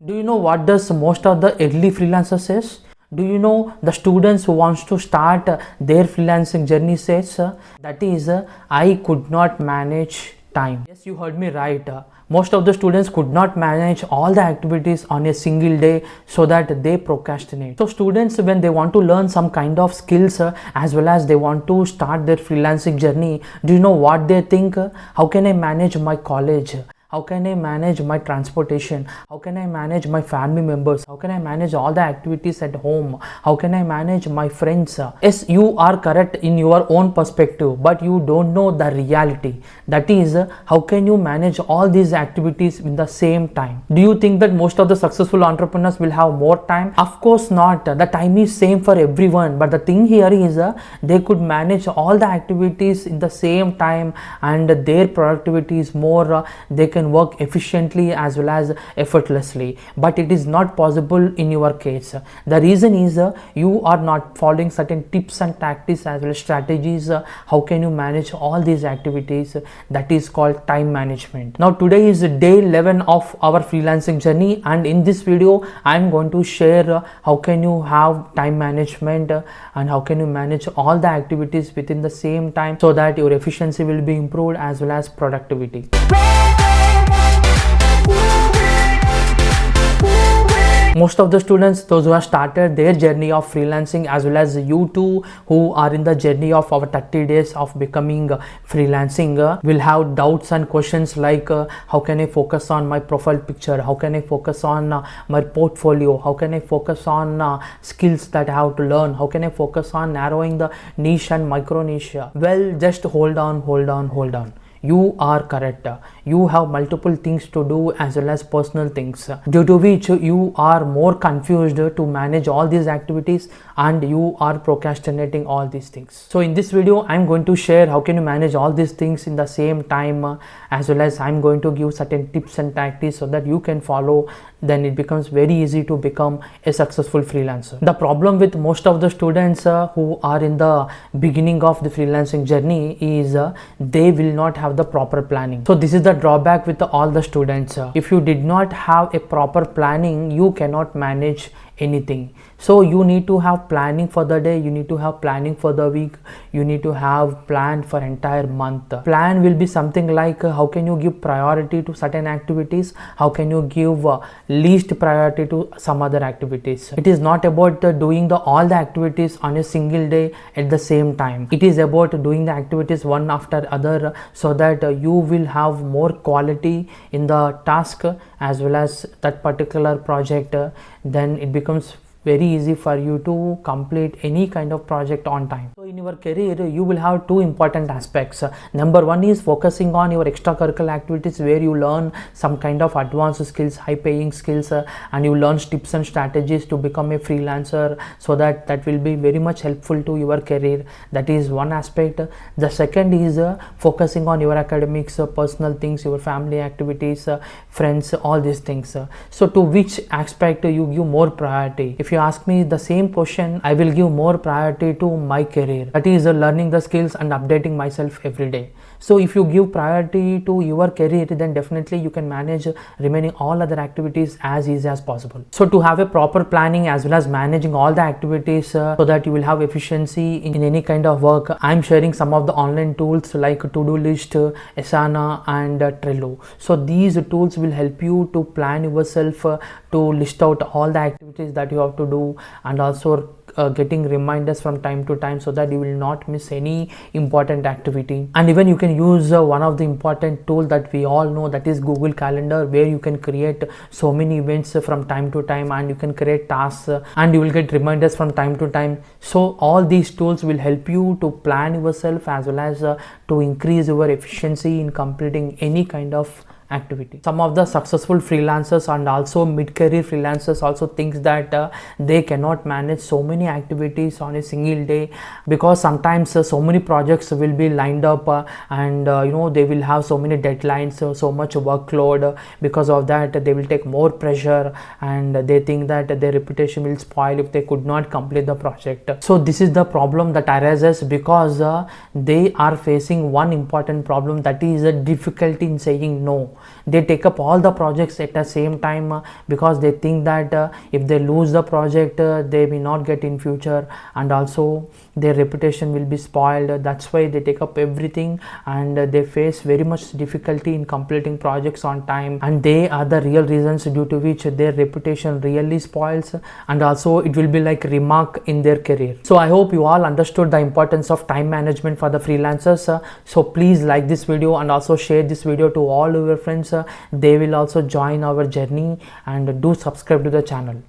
Do you know what does most of the early freelancers says? Do you know the students who wants to start their freelancing journey says that is I could not manage time. Yes, you heard me right. Most of the students could not manage all the activities on a single day, so that they procrastinate. So students, when they want to learn some kind of skills as well as they want to start their freelancing journey, do you know what they think? How can I manage my college? How can I manage my transportation? How can I manage my family members? How can I manage all the activities at home? How can I manage my friends? Yes, you are correct in your own perspective, but you don't know the reality. That is, how can you manage all these activities in the same time? Do you think that most of the successful entrepreneurs will have more time? Of course not. The time is same for everyone, but the thing here is they could manage all the activities in the same time, and their productivity is more. They can work efficiently as well as effortlessly, but it is not possible in your case. The reason is you are not following certain tips and tactics as well as strategies. How can you manage all these activities? That is called time management. Now today is day 11 of our freelancing journey, and in this video I am going to share how can you have time management and how can you manage all the activities within the same time, so that your efficiency will be improved as well as productivity. Most of the students, those who have started their journey of freelancing, as well as you too who are in the journey of our 30 days of becoming freelancing, will have doubts and questions like how can I focus on my profile picture? How can I focus on my portfolio? How can I focus on skills that I have to learn? How can I focus on narrowing the niche and micro niche? Well, just hold on. You are correct. You have multiple things to do as well as personal things, due to which you are more confused to manage all these activities and you are procrastinating all these things. So in this video I am going to share how can you manage all these things in the same time, as well as I am going to give certain tips and tactics so that you can follow. Then it becomes very easy to become a successful freelancer. The problem with most of the students who are in the beginning of the freelancing journey is they will not have the proper planning. So this is the drawback with all the students. If you did not have a proper planning, you cannot manage anything. So you need to have planning for the day, you need to have planning for the week, you need to have plan for entire month. Plan will be something like how can you give priority to certain activities, how can you give least priority to some other activities. It is not about doing all the activities on a single day at the same time. It is about doing the activities one after other, so that you will have more quality in the task as well as that particular project. Then it becomes very easy for you to complete any kind of project on time. So in your career you will have two important aspects. Number one is focusing on your extracurricular activities, where you learn some kind of advanced skills, high paying skills, and you learn tips and strategies to become a freelancer, so that will be very much helpful to your career. That is one aspect. The second is focusing on your academics, personal things, your family activities, friends, all these things. So to which aspect you give more priority? If you ask me the same question, I will give more priority to my career, that is learning the skills and updating myself every day. So if you give priority to your career, then definitely you can manage remaining all other activities as easy as possible. So to have a proper planning as well as managing all the activities, so that you will have efficiency in any kind of work, I am sharing some of the online tools like to-do list, Asana and Trello. So these tools will help you to plan yourself, to list out all the activities that you have to do, and also getting reminders from time to time, so that you will not miss any important activity. And even you can use one of the important tools that we all know, that is Google Calendar, where you can create so many events from time to time, and you can create tasks and you will get reminders from time to time. So all these tools will help you to plan yourself as well as to increase your efficiency in completing any kind of activity. Some of the successful freelancers and also mid-career freelancers also thinks that they cannot manage so many activities on a single day, because sometimes so many projects will be lined up and they will have so many deadlines, so much workload. Because of that they will take more pressure, and they think that their reputation will spoil if they could not complete the project. So this is the problem that arises because they are facing one important problem, that is a difficulty in saying no. they take up all the projects at the same time because they think that if they lose the project they may not get in future, and also their reputation will be spoiled. That's why they take up everything, and they face very much difficulty in completing projects on time, and they are the real reasons due to which their reputation really spoils, and also it will be like remark in their career. So I hope you all understood the importance of time management for the freelancers. So please like this video and also share this video to all your friends. They will also join our journey, and do subscribe to the channel.